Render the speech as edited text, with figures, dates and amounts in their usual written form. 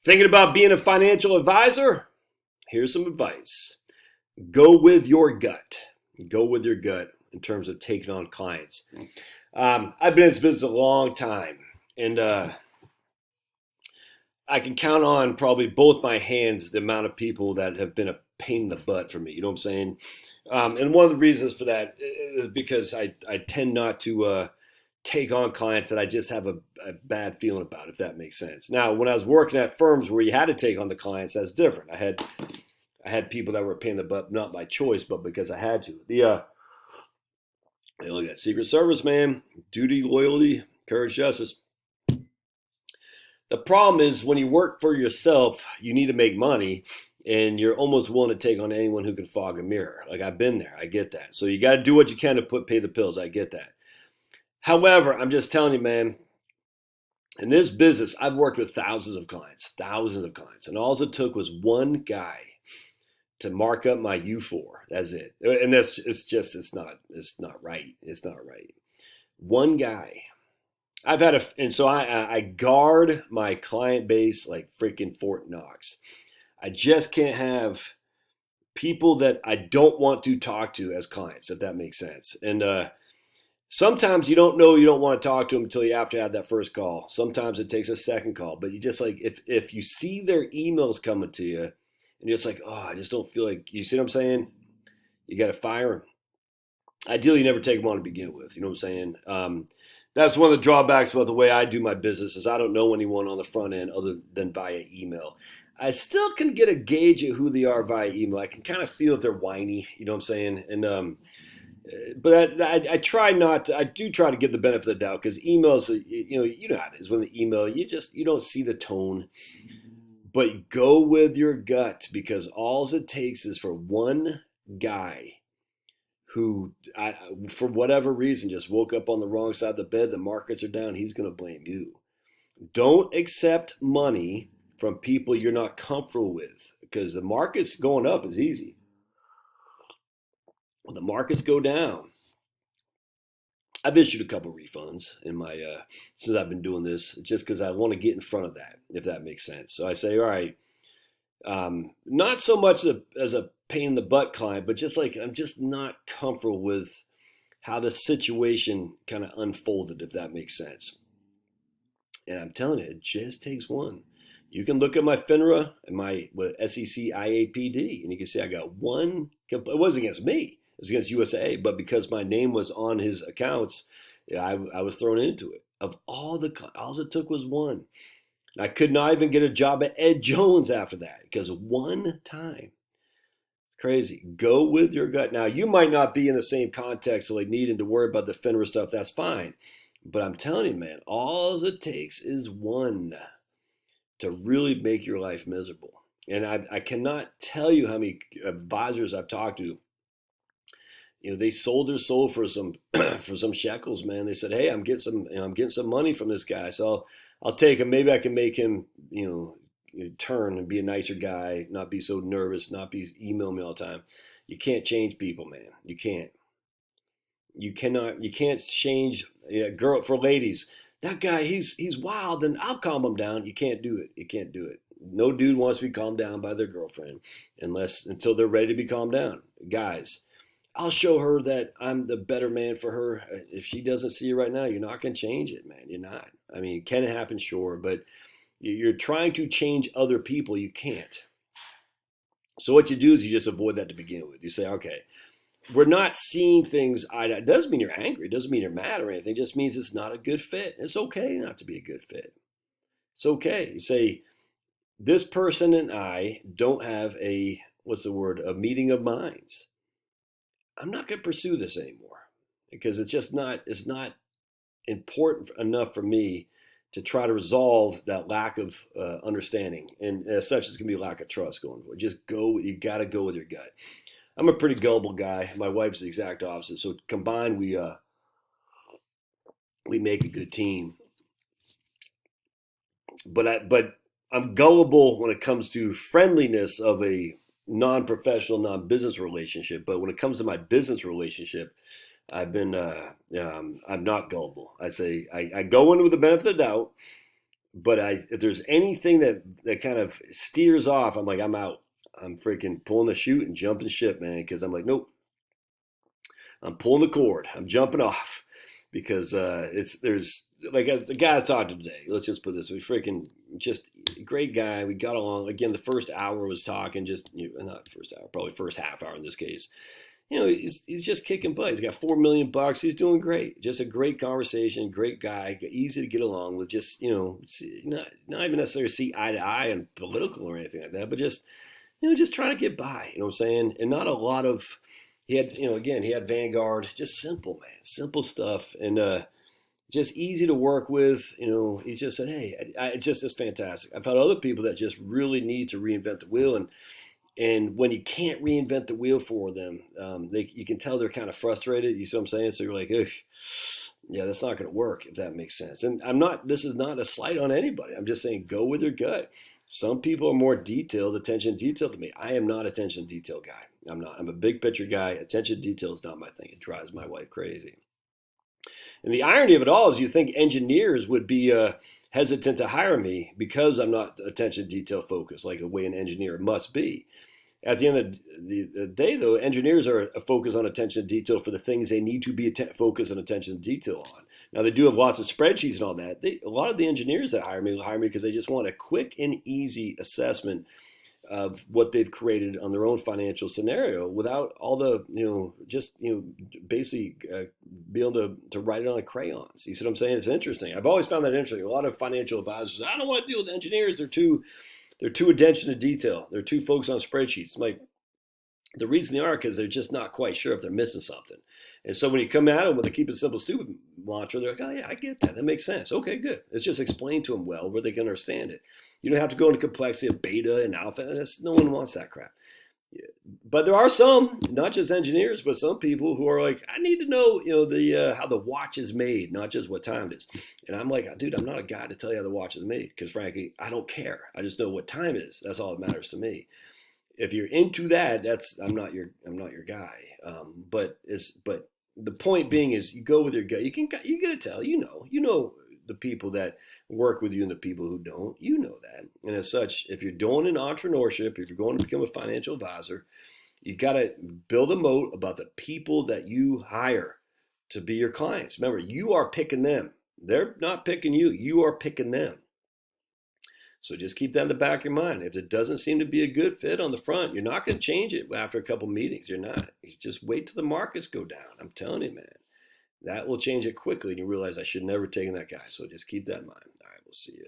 Thinking about being a financial advisor? Here's some advice. Go with your gut. Go with your gut in terms of taking on clients. I've been in this business a long time, and I can count on probably both my hands the amount of people that have been a pain in the butt for me. You know what I'm saying? And one of the reasons for that is because I tend not to take on clients that I just have a bad feeling about, if that makes sense. Now, when I was working at firms where you had to take on the clients, that's different. I had people that were a pain in the butt, not by choice, but because I had to. Look at that Secret Service, man. Duty, loyalty, courage, justice. The problem is when you work for yourself, you need to make money, and you're almost willing to take on anyone who can fog a mirror. Like, I've been there. I get that. So you got to do what you can to pay the bills. I get that. However, I'm just telling you, man, in this business, I've worked with thousands of clients, and all it took was one guy to mark up my U4. That's it. And it's not right. It's not right. One guy. So I guard my client base like freaking Fort Knox. I just can't have people that I don't want to talk to as clients, if that makes sense. And sometimes you don't know you don't want to talk to them until you have to have that first call. Sometimes it takes a second call, but you just like, if you see their emails coming to you and you're just like, oh, I just don't feel like, you see what I'm saying? You got to fire them. Ideally, you never take them on to begin with. You know what I'm saying? That's one of the drawbacks about the way I do my business is I don't know anyone on the front end other than via email. I still can get a gauge of who they are via email. I can kind of feel if they're whiny, you know what I'm saying? And but I try not to, I do try to give the benefit of the doubt because emails, you know how it is when the email, you don't see the tone. But go with your gut because all it takes is for one guy who, for whatever reason, just woke up on the wrong side of the bed, the markets are down, he's going to blame you. Don't accept money from people you're not comfortable with because the markets going up is easy. When the markets go down, I've issued a couple refunds in my since I've been doing this, just because I want to get in front of that, if that makes sense. So I say, all right, not so much as a pain in the butt client, but just like I'm just not comfortable with how the situation kind of unfolded, if that makes sense. And I'm telling you, it just takes one. You can look at my FINRA and my SEC IAPD, and you can see I got one. It wasn't against me; it was against USA. But because my name was on his accounts, I was thrown into it. Of all it took was one. And I could not even get a job at Ed Jones after that because one time. It's crazy. Go with your gut. Now you might not be in the same context, so like needing to worry about the FINRA stuff. That's fine. But I'm telling you, man, all it takes is one to really make your life miserable. And I cannot tell you how many advisors I've talked to. You know, they sold their soul for some for some shekels, man. They said, "Hey, I'm getting some money from this guy, so I'll take him. Maybe I can make him, turn and be a nicer guy, not be so nervous, not be email me all the time." You can't change people, man. You can't. You cannot. You can't change. Yeah, girl, for ladies, that guy, he's wild, and I'll calm him down. You can't do it. You can't do it. No dude wants to be calmed down by their girlfriend until they're ready to be calmed down. Guys, I'll show her that I'm the better man for her. If she doesn't see it right now, you're not going to change it, man. You're not. I mean, can it happen? Sure, but you're trying to change other people. You can't. So what you do is you just avoid that to begin with. You say, okay, we're not seeing things eye to eye. It doesn't mean you're angry. It doesn't mean you're mad or anything. It just means it's not a good fit. It's okay not to be a good fit. It's okay. You say, this person and I don't have a meeting of minds. I'm not going to pursue this anymore because it's not important enough for me to try to resolve that lack of understanding. And as such, it's going to be a lack of trust going forward. You got to go with your gut. I'm a pretty gullible guy. My wife's the exact opposite. So combined, we make a good team. But I'm gullible when it comes to friendliness of a non-professional, non-business relationship. But when it comes to my business relationship, I'm not gullible. I say I go in with the benefit of the doubt. But if there's anything that kind of steers off, I'm like, I'm out. I'm freaking pulling the chute and jumping ship, man. Because I'm like, nope, I'm pulling the cord. I'm jumping off because there's like the guy I talked to today. Let's just put this: we freaking just a great guy. We got along. Again, the first hour was talking, just not first hour, probably first half hour in this case. He's just kicking butt. He's got $4 million. He's doing great. Just a great conversation. Great guy. Easy to get along with. Just not even necessarily see eye to eye on political or anything like that, but just trying to get by. You know what I'm saying? And not a lot of. He had again he had Vanguard. Just simple, man. Simple stuff and just easy to work with. He just said, hey, it just is fantastic. I've had other people that just really need to reinvent the wheel and when you can't reinvent the wheel for them, you can tell they're kind of frustrated. You see what I'm saying? So you're like, ugh, yeah, that's not going to work if that makes sense. And this is not a slight on anybody. I'm just saying go with your gut. Some people are more detailed, attention to detail to me. I am not attention to detail guy. I'm not. I'm a big picture guy. Attention to detail is not my thing. It drives my wife crazy. And the irony of it all is you think engineers would be hesitant to hire me because I'm not attention to detail focused like the way an engineer must be. At the end of the day, though, engineers are focused on attention to detail for the things they need to be focused on attention to detail on. Now, they do have lots of spreadsheets and all that. A lot of the engineers that hire me will hire me because they just want a quick and easy assessment of what they've created on their own financial scenario without all the, basically be able to write it on a crayons. You see what I'm saying? It's interesting. I've always found that interesting. A lot of financial advisors, I don't want to deal with engineers. They're too attention to detail. They're too focused on spreadsheets. Like the reason they are because they're just not quite sure if they're missing something. And so when you come at them with a keep it simple, stupid mantra, they're like, oh yeah, I get that. That makes sense. Okay, good. It's just explain to them well where they can understand it. You don't have to go into complexity of beta and alpha. No one wants that crap. Yeah. But there are some, not just engineers, but some people who are like, I need to know, the how the watch is made, not just what time it is. And I'm like, dude, I'm not a guy to tell you how the watch is made because, frankly, I don't care. I just know what time it is. That's all that matters to me. If you're into that, I'm not your guy. But the point being is, you go with your gut. You get to tell. The people that work with you and the people who don't. You know that. And as such, if you're doing an entrepreneurship, if you're going to become a financial advisor, you got to build a moat about the people that you hire to be your clients. Remember, you are picking them. They're not picking you. You are picking them. So just keep that in the back of your mind. If it doesn't seem to be a good fit on the front, you're not going to change it after a couple meetings. You're not. You just wait till the markets go down. I'm telling you, man. That will change it quickly, and you realize I should never have taken that guy. So just keep that in mind. All right, we'll see you.